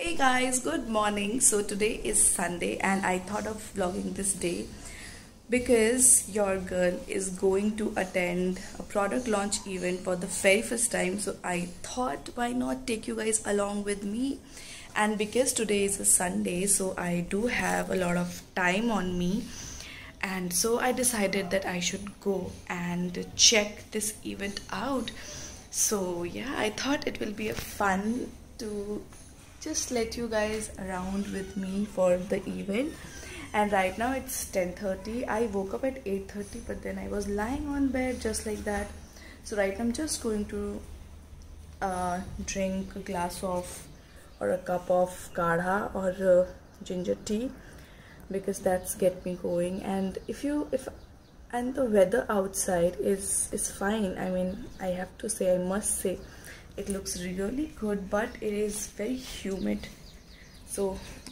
Hey guys, good morning. So today is Sunday and I thought of vlogging this day because your girl is going to attend a product launch event for the very first time. So I thought, why not take you guys along with me? And because today is a Sunday, so I do have a lot of time on me, and so I decided that I should go and check this event out. So yeah, I thought it will be a fun to just let you guys around with me for the event. And right now it's 10:30. I woke up at 8:30, but then I was lying on bed just like that. So right now I'm just going to drink a glass of or a cup of kadha or ginger tea, because that's get me going. And and the weather outside is fine. I mean, I have to say, I must say, it looks really good, but it is very humid. So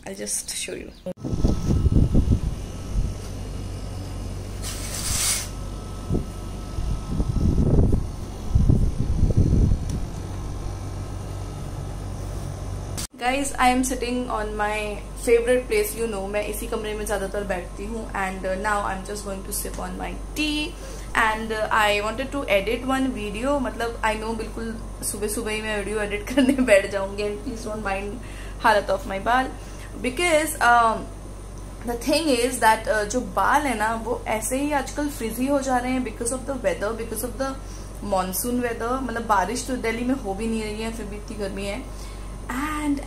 I'll just show you. Guys, I am sitting on my favorite place. You know, मैं इसी कमरे में ज़्यादातर बैठती हूँ. And now I'm just going to sip on my tea. And I wanted to edit one video. मतलब I know बिल्कुल सुबह सुबह ही मैं वीडियो एडिट करने बैठ जाऊँगी. And please don't mind हालत of my बाल, because the thing is that जो बाल है ना, वो ऐसे ही आजकल फ्रिजी हो जा रहे हैं because of the weather, because of the monsoon weather. मतलब बारिश तो दिल्ली में हो भी नहीं रही है, फिर भी इतनी गर्मी है. And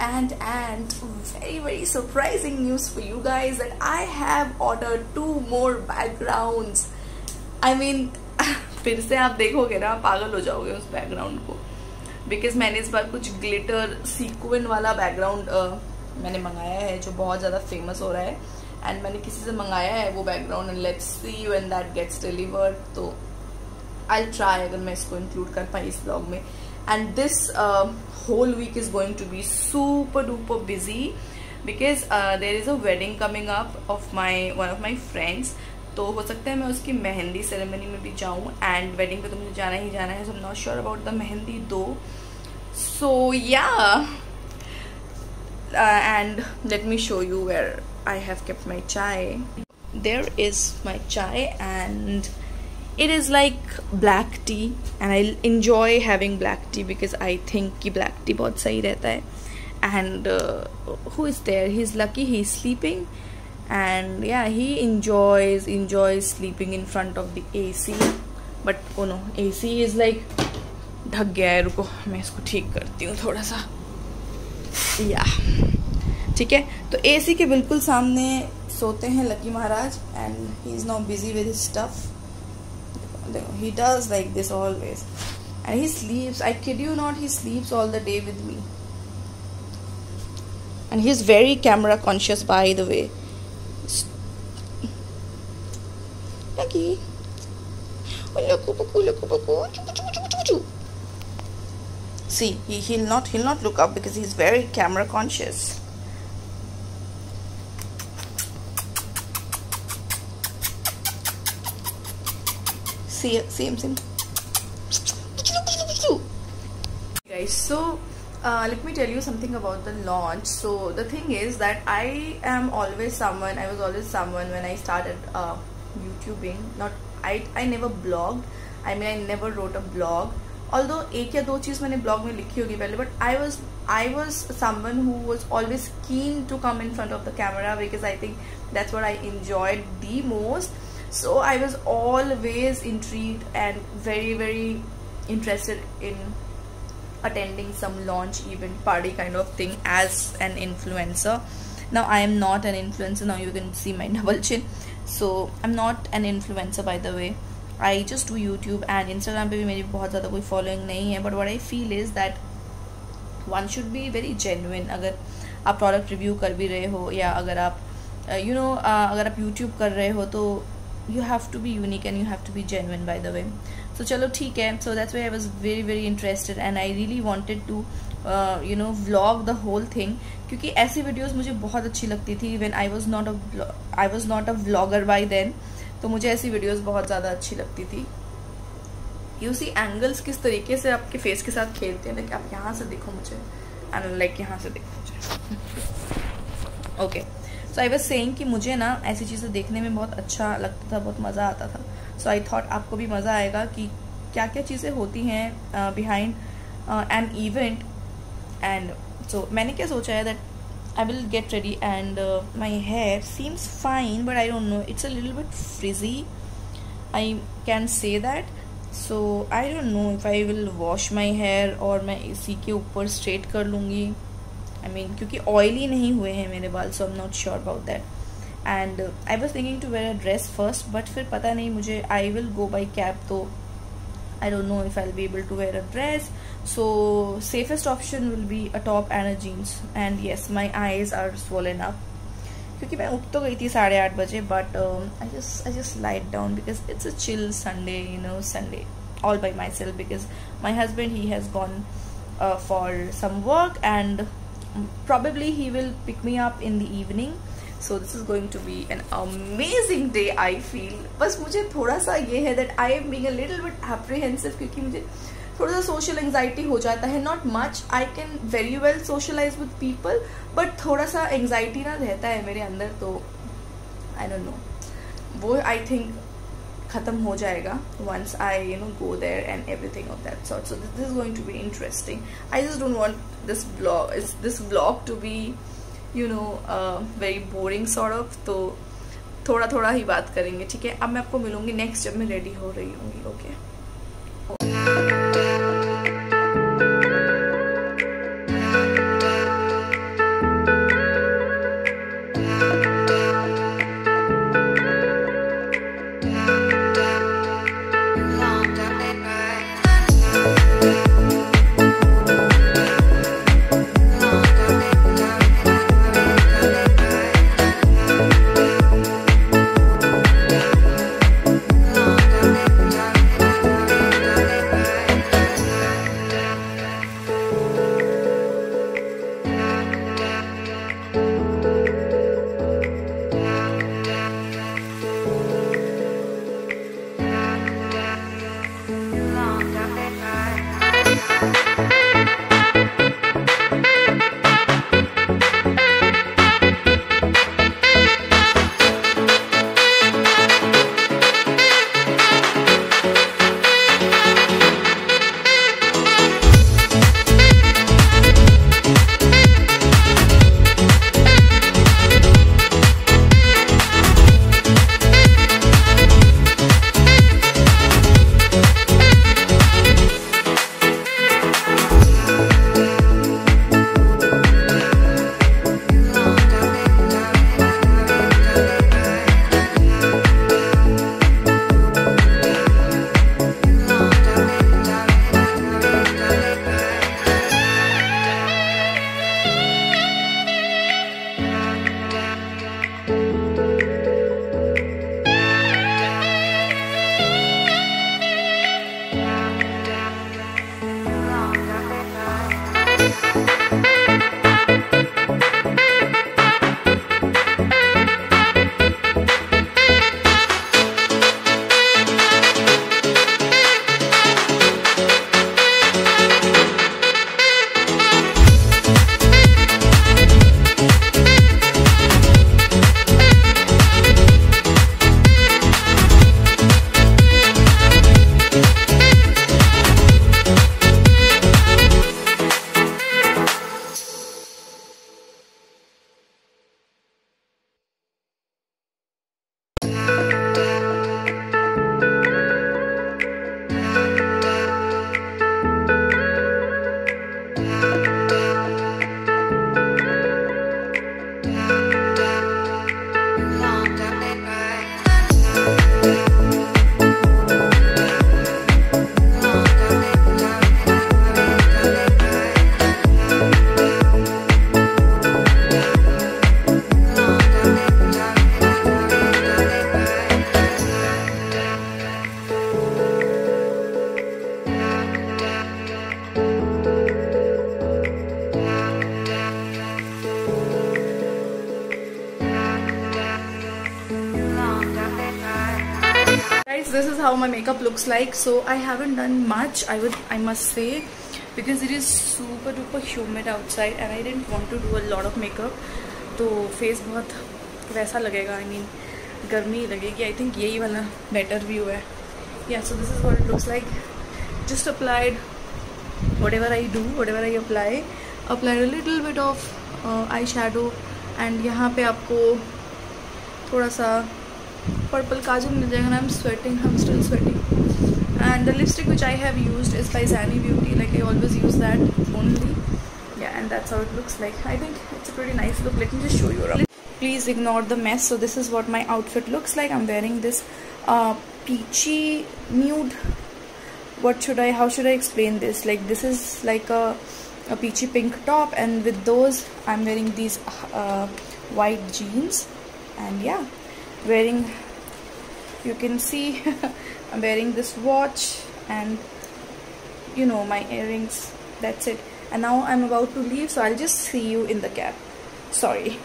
very surprising news for you guys, that I have ordered 2 more backgrounds. I mean, फिर से आप देखोगे ना, पागल हो जाओगे उस बैकग्राउंड को, because मैंने इस बार कुछ ग्लिटर सीक्वेंट वाला बैकग्राउंड मैंने मंगाया है, जो बहुत ज़्यादा फेमस हो रहा है. एंड मैंने किसी से मंगाया है वो background, and let's see when that gets delivered. तो आई विल ट्राई अगर मैं इसको इंक्लूड कर पाई इस ब्लॉग में. And this whole week is going to be super duper busy, because there is a wedding coming up of one of my friends. तो हो सकता है मैं उसकी मेहंदी सेरेमनी में भी जाऊँ, and wedding पे तो मुझे जाना ही जाना है. So I'm not sure about the mehndi though. So yeah, and let me show you where I have kept my chai. There is my chai, and it is like black tea, and I enjoy having black tea because I think कि black tea बहुत सही रहता है. And who is there? He's lucky he's sleeping, and yeah, he enjoys sleeping in front of the AC. But oh no, AC is like ढक गया है. रुको मैं इसको ठीक करती हूँ थोड़ा सा. Yeah, ठीक है. तो AC के बिल्कुल सामने सोते हैं lucky Maharaj, and he is now busy with his stuff. He does like this always, and he sleeps, I kid you not, he sleeps all the day with me. And he's very camera conscious, by the way. Lucky. See, he'll not look up because he's very camera conscious. See him. Guys, so let me tell you something about the launch. So the thing is that I was always someone when I started YouTubing. I never blogged. I mean, I never wrote a blog. Although एक या दो चीज़ मैंने blog में लिखी होगी पहले, but I was someone who was always keen to come in front of the camera, because I think that's what I enjoyed the most. So I was always intrigued and very interested in attending some launch event party kind of thing as an influencer. Now I am not an influencer. Now you can see my double chin. So I'm not an influencer, by the way. I just do YouTube, and Instagram पे भी मेरी बहुत ज़्यादा कोई following नहीं है. But what I feel is that one should be very genuine. अगर आप product review कर भी रहे हो, या अगर आप अगर आप YouTube कर रहे हो, तो you have to be unique and you have to be genuine, by the way. So चलो ठीक है. So that's why I was very interested, and I really wanted to vlog the whole thing, क्योंकि ऐसी videos मुझे बहुत अच्छी लगती थी. When I was not a vlogger by then, तो मुझे ऐसी videos बहुत ज़्यादा अच्छी लगती थी. You see angles किस तरीके से आपके face के साथ खेलते हैं. like आप यहाँ से देखो मुझे, एंड लाइक यहाँ से देखो मुझे। Okay, so I was saying कि मुझे ना ऐसी चीज़ें देखने में बहुत अच्छा लगता था, बहुत मज़ा आता था। सो आई थॉट आपको भी मज़ा आएगा कि क्या क्या चीज़ें होती हैं behind an event. And so मैंने क्या सोचा है that I will get ready and my hair seems fine, but I don't know, it's a little bit frizzy, I can say that. So I don't know if I will wash my hair और मैं इसी के ऊपर straight कर लूँगी। I mean क्योंकि oily नहीं हुए हैं मेरे बाल, so I'm not sure about that. And I was thinking to wear a dress first, but फिर पता नहीं मुझे, I will go by cab, तो I don't know if I'll be able to wear a dress. So safest option will be a top and a jeans. And yes, my eyes are swollen up क्योंकि मैं उठ तो गई थी 8:30 बजे, but I just lied down because it's a chill Sunday, you know, Sunday all by myself because my husband, he has gone for some work and probably he will pick me up in the evening. So this is going to be an amazing day, I feel. बस मुझे थोड़ा सा ये है that I am being a little bit apprehensive क्योंकि मुझे थोड़ा सा social anxiety हो जाता है. Not much, I can very well socialize with people, but थोड़ा सा anxiety ना रहता है मेरे अंदर, तो I don't know. वो I think ख़त्म हो जाएगा once I go there and everything of that sort. So this is going to be interesting. I just don't want this vlog to be very boring sort of. तो थोड़ा थोड़ा ही बात करेंगे, ठीक है? अब मैं आपको मिलूंगी नेक्स्ट जब मैं रेडी हो रही होंगी. Okay This is how my makeup looks like. So I haven't done much, I must say, because it is super duper humid outside and I didn't want to do a lot of makeup. तो face बहुत वैसा लगेगा, I mean गर्मी लगेगी. I think यही वाला better view है. Yeah, so this is what it looks like. Just applied whatever I do, whatever I apply. Applied a little bit of eyeshadow and यहाँ पे आपको थोड़ा सा पर्पल काजल मिल जाएगा. I'm sweating, I'm still sweating. And the lipstick which I have used is by Zani Beauty. Like I always use that only. Yeah, and that's how it looks like. I think it's a pretty nice look. Let me just show you around. Please ignore the mess. So this is what my outfit looks like. I'm wearing this peachy nude. How should I explain this? Like this is like a peachy pink top, and with those I'm wearing these white jeans. And yeah, you can see I'm wearing this watch and you know my earrings. That's it. And now I'm about to leave, so I'll just see you in the cab. Sorry.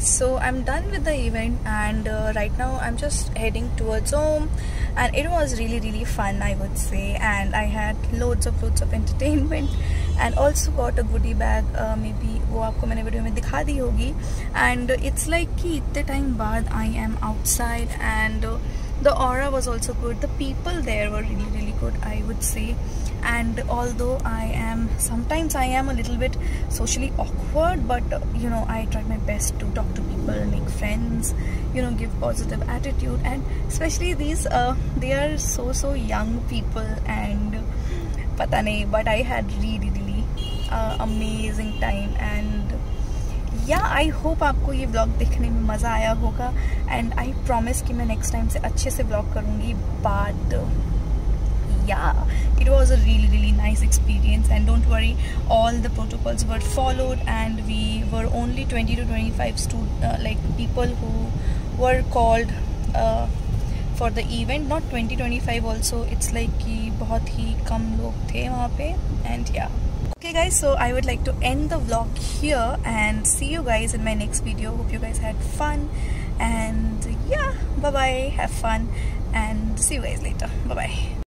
So I'm done with the event, and right now I'm just heading towards home, and it was really fun, I would say. And I had loads of entertainment and also got a goodie bag. Maybe वो आपको मैंने video में दिखा दी होगी. And it's like कि इतने time बाद I am outside, and the aura was also good. The people there were really good, I would say. And although sometimes I am a little bit socially awkward, but you know, I try my best to talk to people, make friends, you know, give positive attitude. And especially these they are so young people, and pata nahi, but I had really amazing time. And yeah, I hope आपको ये vlog देखने में मज़ा आया होगा, and I promise कि मैं next time से अच्छे से vlog करूँगी. But yeah, it was a really nice experience, and don't worry, all the protocols were followed, and we were only 20 to 25 like people who were called for the event. Not 20-25 also, it's like कि बहुत ही कम लोग थे वहाँ पे. And yeah, okay guys, so I would like to end the vlog here and see you guys in my next video. Hope you guys had fun, and yeah, bye bye, have fun, and see you guys later. Bye bye.